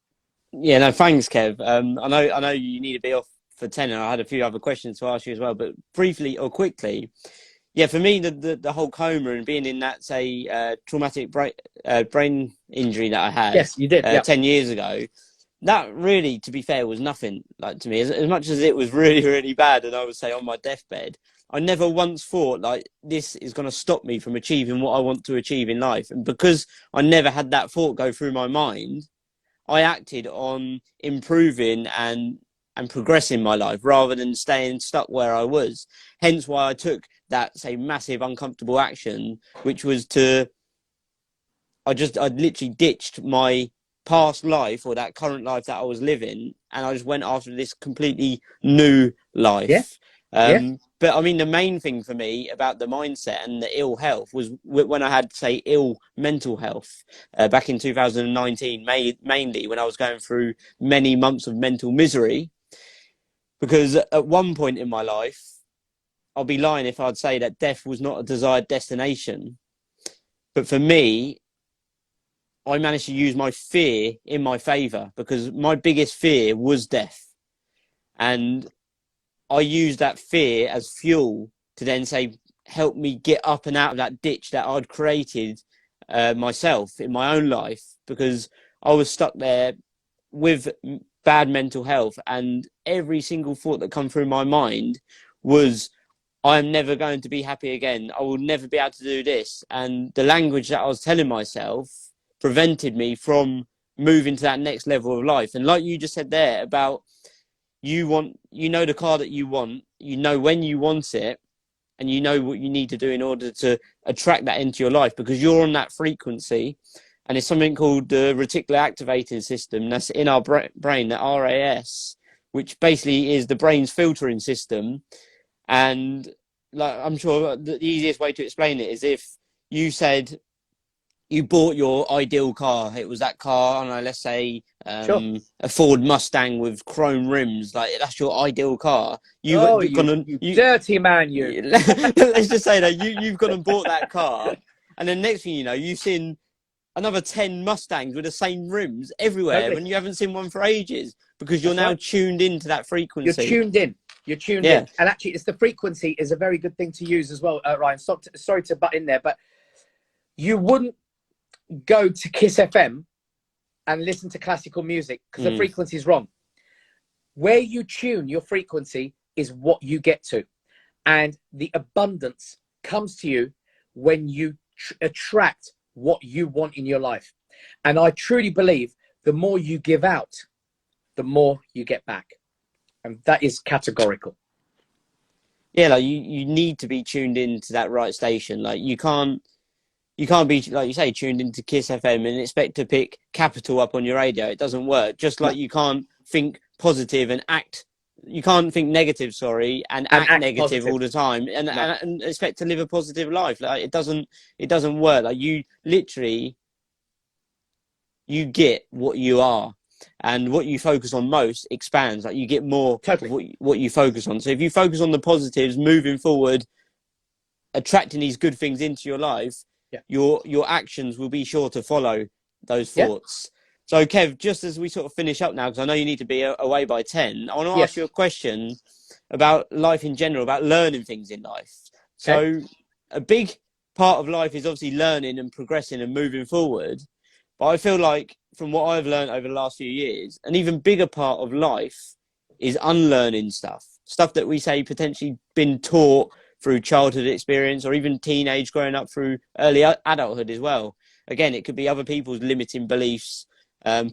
A: Yeah, no, thanks, Kev. I know you need to be off for 10, and I had a few other questions to ask you as well. But briefly or quickly, yeah, for me, the whole coma and being in that, say, traumatic brain injury that I had,
B: yes, you did,
A: 10 years ago, that really, to be fair, was nothing like to me. As much as it was really, really bad, and I would say on my deathbed, I never once thought like this is going to stop me from achieving what I want to achieve in life. And because I never had that thought go through my mind, I acted on improving and progressing my life rather than staying stuck where I was. Hence why I took that, say, massive uncomfortable action, which was I literally ditched my past life or that current life that I was living, and I just went after this completely new life. But I mean, the main thing for me about the mindset and the ill health was when I had, say, ill mental health back in 2019, mainly when I was going through many months of mental misery. Because at one point in my life, I'll be lying if I'd say that death was not a desired destination. But for me, I managed to use my fear in my favor, because my biggest fear was death. And I used that fear as fuel to then say, help me get up and out of that ditch that I'd created myself in my own life, because I was stuck there with bad mental health. And every single thought that come through my mind was, I'm never going to be happy again. I will never be able to do this. And the language that I was telling myself prevented me from moving to that next level of life. And like you just said there about, you know the car that you want, you know when you want it, and you know what you need to do in order to attract that into your life, because you're on that frequency. And it's something called the reticular activating system that's in our brain, the RAS, which basically is the brain's filtering system. And like, I'm sure the easiest way to explain it is if you said you bought your ideal car. It was that car, I don't know, let's say
B: Sure.
A: a Ford Mustang with chrome rims. Like that's your ideal car.
B: Oh,
A: You've gone and
B: you dirty man, you.
A: let's just say that you've gone and bought that car, and then next thing you know, you've seen another 10 Mustangs with the same rims everywhere
B: Totally.
A: when you haven't seen one for ages because you're
B: That's
A: now
B: right.
A: tuned into that
B: You're
A: frequency.
B: tuned in. You're tuned
A: Yeah.
B: in. And actually, it's the frequency is a very good thing to use as well, Ryan. Sorry to butt in there, but you wouldn't go to Kiss FM and listen to classical music because the frequency is wrong. Where you tune your frequency is what you get to. And the abundance comes to you when you attract what you want in your life. And I truly believe the more you give out, the more you get back. And that is categorical.
A: Yeah, like you need to be tuned into that right station. Like you can't be, like you say, tuned into Kiss FM and expect to pick Capital up on your radio. It doesn't work. Just like you can't think positive and act, you can't think negative, sorry, and act negative
B: positive
A: all the time and,
B: No.
A: and expect to live a positive life. Like it doesn't work. Like you literally, you get what you are. And what you focus on most expands. Like you get more
B: Totally.
A: of what you focus on. So if you focus on the positives, moving forward, attracting these good things into your life,
B: Yeah.
A: your actions will be sure to follow those thoughts. So Kev, just as we sort of finish up now, because I know you need to be away by 10, I want to ask you a question about life in general, about learning things in life. So a big part of life is obviously learning and progressing and moving forward. But I feel like from what I've learned over the last few years, an even bigger part of life is unlearning stuff that we say potentially been taught through childhood experience or even teenage growing up through early adulthood as well. Again, it could be other people's limiting beliefs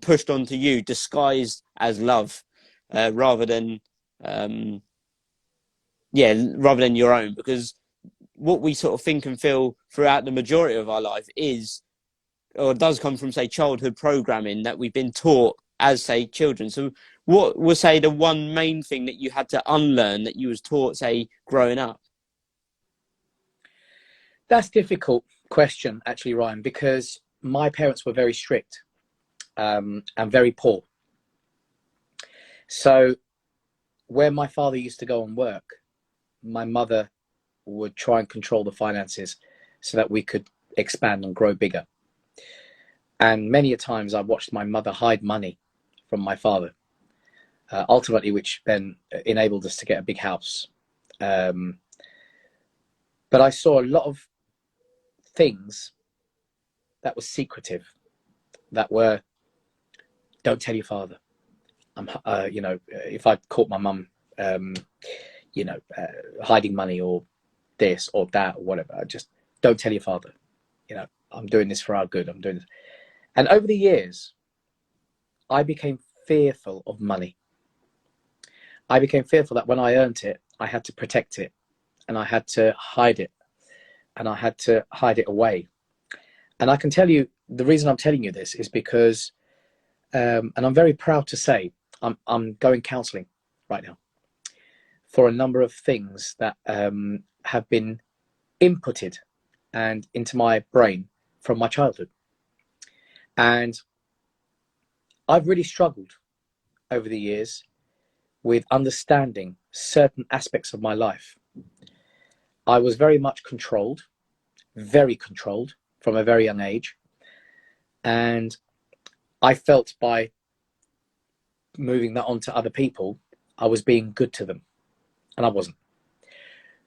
A: pushed onto you, disguised as love, rather than your own. Because what we sort of think and feel throughout the majority of our life is, or does come from, say, childhood programming that we've been taught as, say, children. So what was, say, the one main thing that you had to unlearn that you was taught, say, growing up?
B: That's a difficult question, actually, Ryan, because my parents were very strict and very poor. So where my father used to go and work, my mother would try and control the finances so that we could expand and grow bigger. And many a times I watched my mother hide money from my father, ultimately, which then enabled us to get a big house. But I saw a lot of things that were secretive, that were, don't tell your father. If I caught my mum, hiding money or this or that or whatever, I just, don't tell your father. I'm doing this for our good. I'm doing this. And over the years, I became fearful of money. I became fearful that when I earned it, I had to protect it and I had to hide it and I had to hide it away. And I can tell you, the reason I'm telling you this is because, and I'm very proud to say, I'm going counseling right now for a number of things that have been inputted and into my brain from my childhood. And I've really struggled over the years with understanding certain aspects of my life. I was very much controlled, very controlled from a very young age. And I felt by moving that on to other people, I was being good to them. And I wasn't.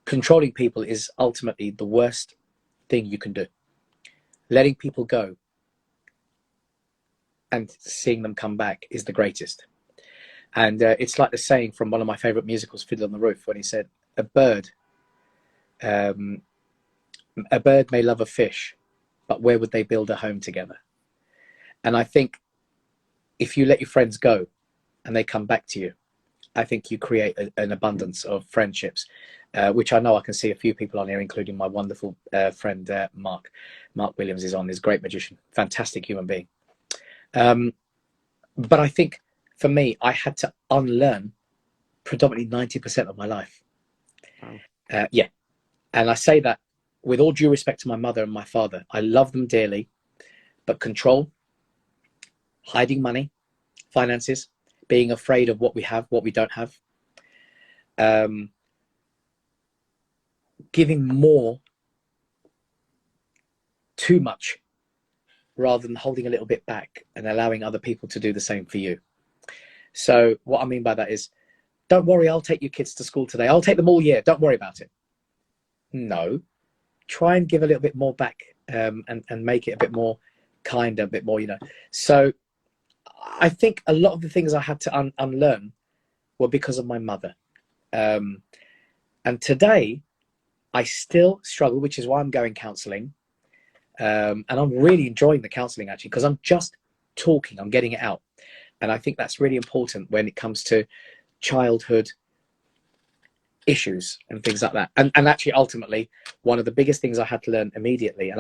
B: Controlling people is ultimately the worst thing you can do. Letting people go and seeing them come back is the greatest. And it's like the saying from one of my favorite musicals, Fiddler on the Roof, when he said, a bird may love a fish, but where would they build a home together? And I think if you let your friends go and they come back to you, I think you create an abundance of friendships, which I know I can see a few people on here, including my wonderful friend, Mark. Mark Williams is on, he's a great magician, fantastic human being. But I think for me, I had to unlearn predominantly 90% of my life.
A: Wow.
B: Yeah. And I say that with all due respect to my mother and my father. I love them dearly, but control, hiding money, finances, being afraid of what we have, what we don't have, giving more, too much, rather than holding a little bit back and allowing other people to do the same for you. So what I mean by that is, don't worry, I'll take your kids to school today. I'll take them all year. Don't worry about it. No, try and give a little bit more back, and make it a bit more kinder, a bit more, So I think a lot of the things I had to unlearn were because of my mother. And today I still struggle, which is why I'm going counselling. And I'm really enjoying the counselling, actually, because I'm just talking, I'm getting it out. And I think that's really important when it comes to childhood issues and things like that. And actually, ultimately, one of the biggest things I had to learn immediately,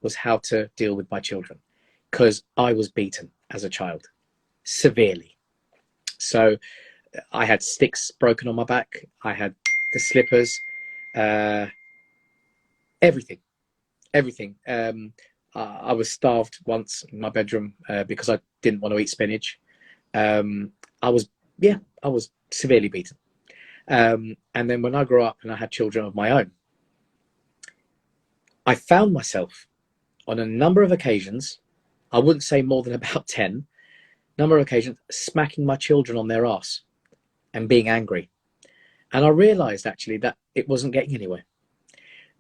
B: was how to deal with my children, because I was beaten as a child, severely. So I had sticks broken on my back. I had the slippers, everything. I was starved once in my bedroom because I didn't want to eat spinach. I was severely beaten. And then when I grew up and I had children of my own, I found myself on a number of occasions, I wouldn't say more than about 10, number of occasions, smacking my children on their ass and being angry. And I realized actually that it wasn't getting anywhere.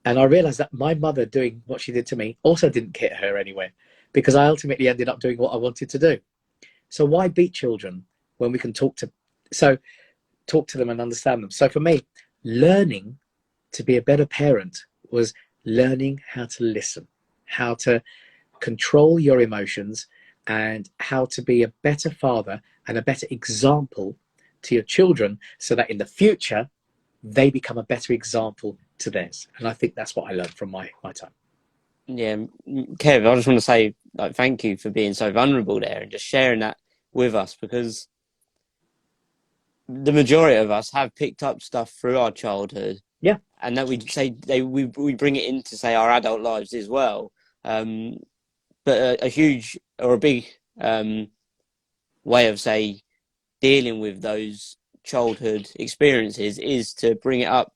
B: And I realized that my mother doing what she did to me also didn't get her anywhere, because I ultimately ended up doing what I wanted to do. So why beat children when we can talk to them and understand them? So for me, learning to be a better parent was learning how to listen, how to control your emotions, and how to be a better father and a better example to your children, so that in the future they become a better example to theirs. And I think that's what I learned from my time.
A: Yeah, Kev, I just want to say thank you for being so vulnerable there and just sharing that with us, because the majority of us have picked up stuff through our childhood.
B: Yeah.
A: And that we bring it into, say, our adult lives as well. But a huge or a big way of, say, dealing with those childhood experiences is to bring it up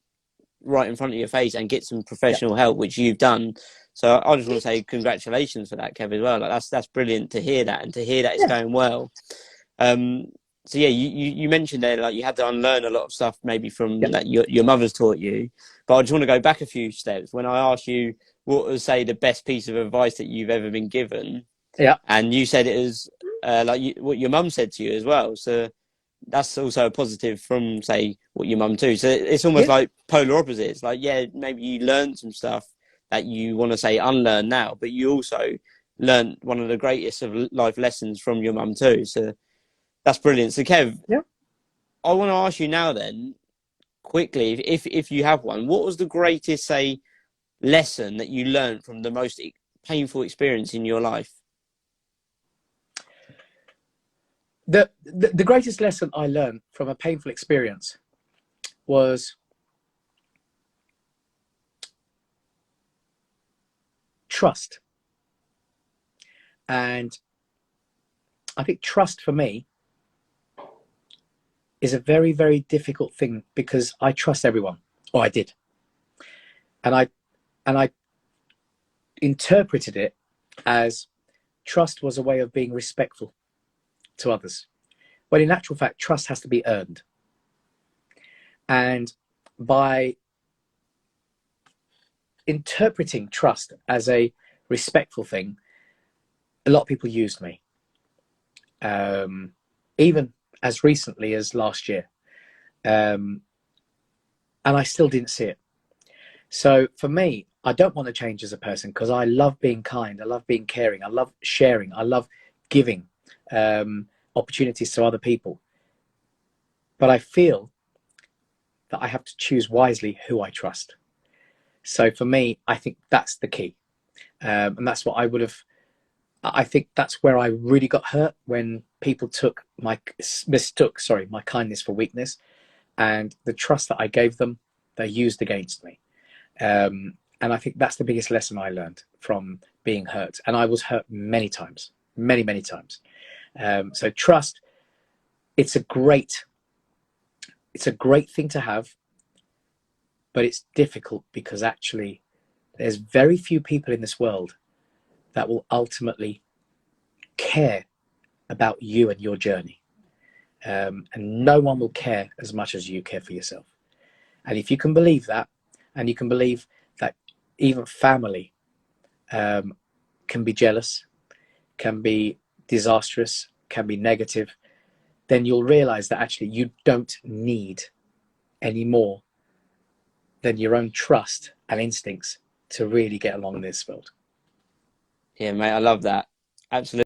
A: right in front of your face and get some professional help, which you've done. So I just want to say congratulations for that, Kev, as well. Like that's brilliant to hear that, and to hear that it's going well. So yeah, you mentioned there, like, you had to unlearn a lot of stuff maybe from that your mother's taught you. But I just want to go back a few steps. When I asked you what was, say, the best piece of advice that you've ever been given, and you said it was what your mum said to you as well. So that's also a positive from, say, what your mum too. So it's almost like polar opposites. Like, yeah, maybe you learned some stuff that you want to, say, unlearn now, but you also learned one of the greatest of life lessons from your mum too. So that's brilliant. So Kev, I want to ask you now then, quickly, if you have one, what was the greatest, say, lesson that you learned from the most painful experience in your life?
B: The greatest lesson I learned from a painful experience was trust. And I think trust for me is a very, very difficult thing, because I trust everyone, or I did. And I interpreted it as trust was a way of being respectful to others. When in actual fact, trust has to be earned. And by interpreting trust as a respectful thing, a lot of people used me. Even as recently as last year. And I still didn't see it. So for me, I don't want to change as a person, because I love being kind. I love being caring. I love sharing. I love giving opportunities to other people. But I feel that I have to choose wisely who I trust. So for me, I think that's the key. And that's what I think that's where I really got hurt, when people mistook my kindness for weakness, and the trust that I gave them, they used against me. And I think that's the biggest lesson I learned from being hurt. And I was hurt many times, many times. So trust, it's a great thing to have, but it's difficult because actually there's very few people in this world that will ultimately care about you and your journey. And no one will care as much as you care for yourself. And if you can believe that, and you can believe that even family can be jealous, can be disastrous, can be negative, then you'll realize that actually you don't need any more than your own trust and instincts to really get along in this world.
A: Yeah, mate, I love that. Absolutely.